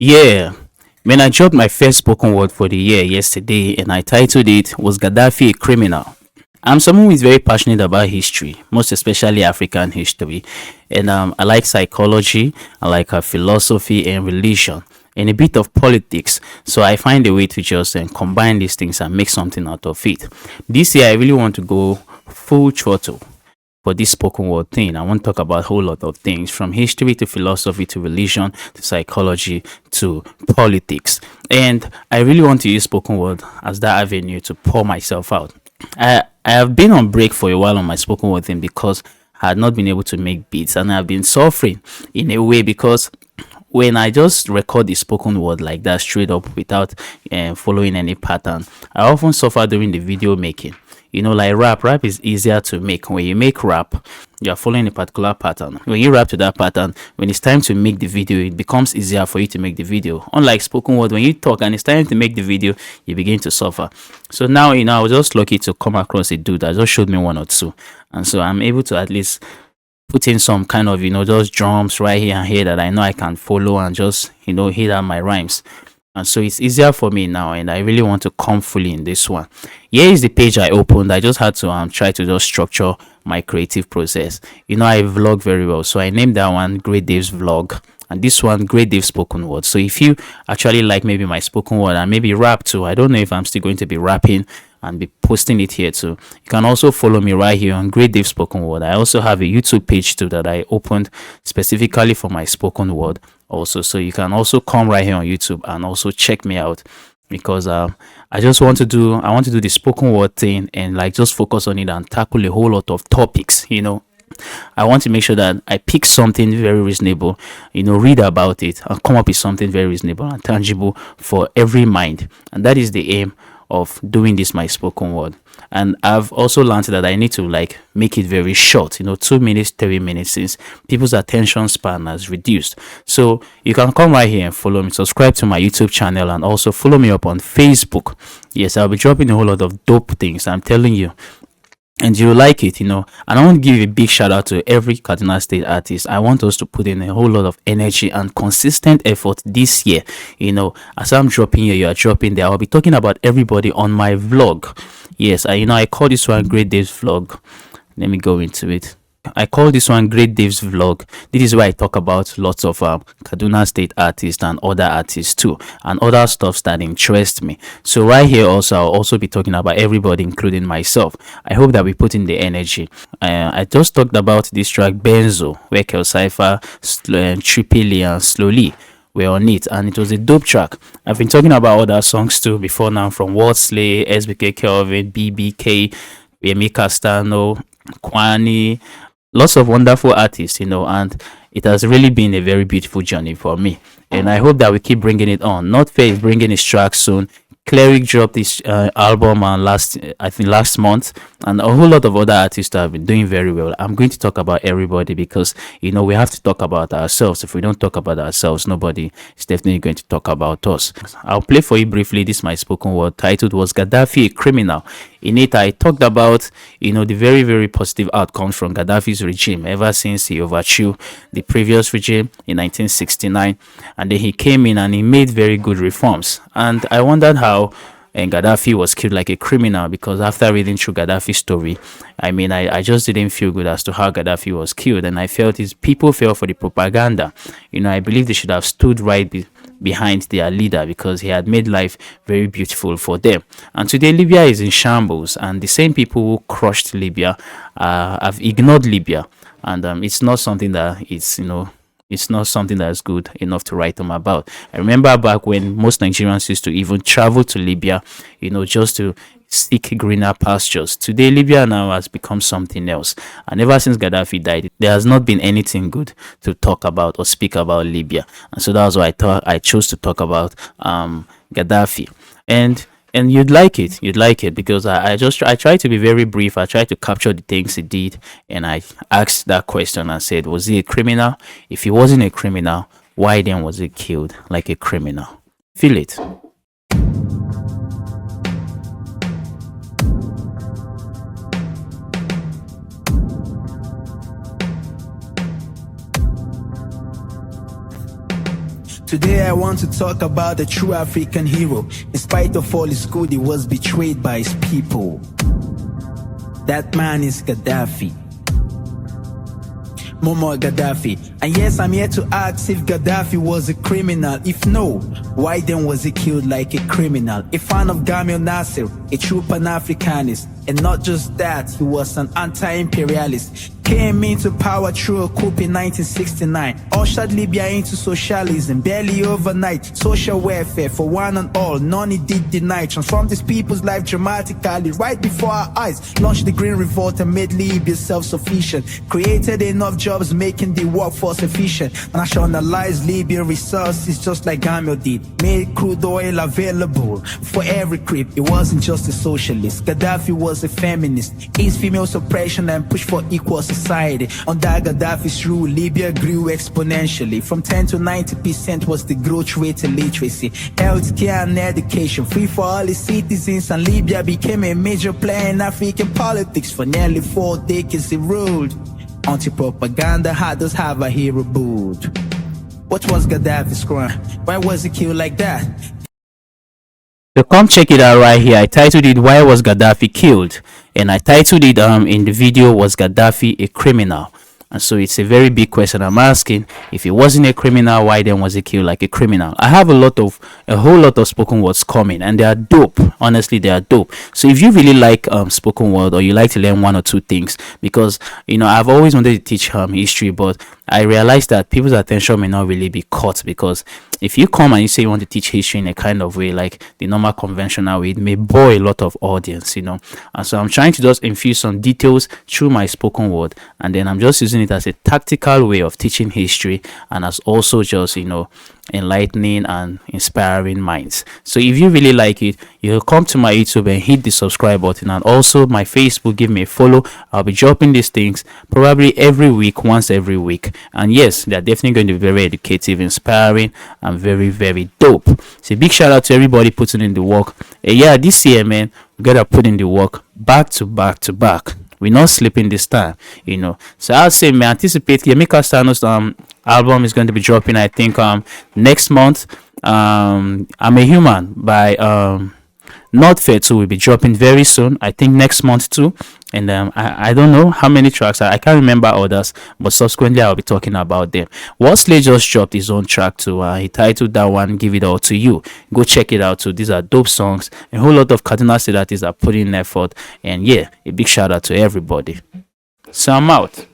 Yeah, man, I dropped my first spoken word for the year yesterday and I titled it Was Gaddafi a Criminal? I'm someone who is very passionate about history, most especially African history. And I like psychology, I like philosophy and religion, and a bit of politics. So I find a way to just combine these things and make something out of it. This year, I really want to go full throttle for this spoken word thing. I want to talk about a whole lot of things from history to philosophy to religion to psychology to politics. And I really want to use spoken word as that avenue to pour myself out. I have been on break for a while on my spoken word thing because I had not been able to make beats and I've been suffering in a way because when I just record the spoken word like that straight up without following any pattern, I often suffer during the video making. You know, like rap is easier to make. When you make rap, you are following a particular pattern. When you rap to that pattern, when it's time to make the video, it becomes easier for you to make the video. Unlike spoken word, when you talk and it's time to make the video, you begin to suffer. So now, I was just lucky to come across a dude that just showed me one or two. And so I'm able to at least put in some kind of, just drums right here and here that I know I can follow and just, hit out my rhymes. And so it's easier for me now and I really want to come fully in this one. Here is the page I opened. I just had to try to just structure my creative process. I vlog very well, so I named that one Great Dave's Vlog and this one Great Dave Spoken Word. So if you actually like maybe my spoken word and maybe rap too, I don't know if I'm still going to be rapping and be posting it here too. You can also follow me right here on Great Dave Spoken Word. I also have a YouTube page too that I opened specifically for my spoken word also. So you can also come right here on YouTube and also check me out because I just want to do the spoken word thing and like just focus on it and tackle a whole lot of topics. I want to make sure that I pick something very reasonable, read about it and come up with something very reasonable and tangible for every mind. And that is the aim of doing this my spoken word. And I've also learned that I need to like make it very short, 2 minutes, 3 minutes, since people's attention span has reduced. So you can come right here and follow me, subscribe to my YouTube channel and also follow me up on Facebook. Yes, I'll be dropping a whole lot of dope things, I'm telling you, and you like it, and I want to give a big shout out to every Kaduna State artist. I want us to put in a whole lot of energy and consistent effort this year. As I'm dropping here, you are dropping there. I'll be talking about everybody on my vlog. Yes, I call this one Great Dave's Vlog. Let me go into it. I call this one Great Dave's Vlog. This is where I talk about lots of Kaduna State artists and other artists too, and other stuffs that interest me. So right here also, I'll also be talking about everybody, including myself. I hope that we put in the energy. I just talked about this track Benzo, where Kel Cypher, Tripili and Slowly were on it, and it was a dope track. I've been talking about other songs too before now, from Wordsley, SBK Kelvin, BBK, Yemi Castano, Kwani, lots of wonderful artists, and it has really been a very beautiful journey for me. And I hope that we keep bringing it on. Not Fair is bringing his track soon. Cleric dropped this album last month, and a whole lot of other artists have been doing very well. I'm going to talk about everybody because we have to talk about ourselves. If we don't talk about ourselves, nobody is definitely going to talk about us. I'll play for you briefly. This is my spoken word titled Was Gaddafi a Criminal? In it, I talked about the very, very positive outcomes from Gaddafi's regime ever since he overthrew the previous regime in 1969, and then he came in and he made very good reforms. And I wondered how Gaddafi was killed like a criminal, because after reading through Gaddafi's story, I just didn't feel good as to how Gaddafi was killed, and I felt his people fell for the propaganda. I believe they should have stood right behind their leader because he had made life very beautiful for them. And today Libya is in shambles, and the same people who crushed Libya have ignored Libya, and it's not something that it's not something that's good enough to write them about. I remember back when most Nigerians used to even travel to Libya, just to seek greener pastures. Today, Libya now has become something else. And ever since Gaddafi died, there has not been anything good to talk about or speak about Libya. And so that was why I chose to talk about Gaddafi. And you'd like it because I try to be very brief. I try to capture the things he did, and I asked that question and said, was he a criminal? If he wasn't a criminal, why then was he killed like a criminal? Feel it. Today I want to talk about the true African hero. In spite of all his good, he was betrayed by his people. That man is Gaddafi. Muammar Gaddafi. And yes, I'm here to ask if Gaddafi was a criminal. If no, why then was he killed like a criminal? A fan of Gamal Nasser, a true Pan-Africanist. And not just that, he was an anti-imperialist. Came into power through a coup in 1969. Ushered Libya into socialism, barely overnight. Social welfare for one and all, none he did deny. Transformed his people's life dramatically right before our eyes. Launched the Green Revolt and made Libya self-sufficient. Created enough jobs, making the workforce efficient. Nationalized Libyan resources just like Gamal did. Made crude oil available for every crib. It wasn't just a socialist. Gaddafi was a feminist. Eased female suppression and pushed for equal society. Under Gaddafi's rule, Libya grew exponentially. From 10 to 90% was the growth rate in literacy. Healthcare and education, free for all its citizens. And Libya became a major player in African politics. For nearly 4 decades he ruled. Anti-propaganda had us have a hero boot. What was Gaddafi's crime? Why was he killed like that? So come check it out right here. I titled it "Why was Gaddafi killed?" and I titled it in the video, "Was Gaddafi a criminal?" And so it's a very big question I'm asking. If he wasn't a criminal, why then was he killed like a criminal? I have a whole lot of spoken words coming, and they are dope. Honestly, they are dope. So if you really like spoken word, or you like to learn one or two things, because I've always wanted to teach history, but I realized that people's attention may not really be caught, because if you come and you say you want to teach history in a kind of way like the normal conventional way, it may bore a lot of audience, and so I'm trying to just infuse some details through my spoken word, and then I'm just using it as a tactical way of teaching history, and as also just enlightening and inspiring minds. So if you really like it, you'll come to my YouTube and hit the subscribe button, and also my Facebook, give me a follow. I'll be dropping these things probably every week, once every week, and yes, they're definitely going to be very educative, inspiring, and very, very dope. So big shout out to everybody putting in the work. Yeah, this year, man, we gotta put in the work back to back to back. We're not sleeping this time, So I'll say, man, anticipate Yemika Stano's album is going to be dropping, I think, next month. I'm a Human by Not Fair 2 will be dropping very soon, I think next month too. And I don't know how many tracks, I can't remember others, but subsequently I'll be talking about them. Worsley just dropped his own track too. He titled that one "Give It All to You." Go check it out too. These are dope songs. A whole lot of Kaduna State artists are putting in effort, and yeah, a big shout out to everybody. So I'm out.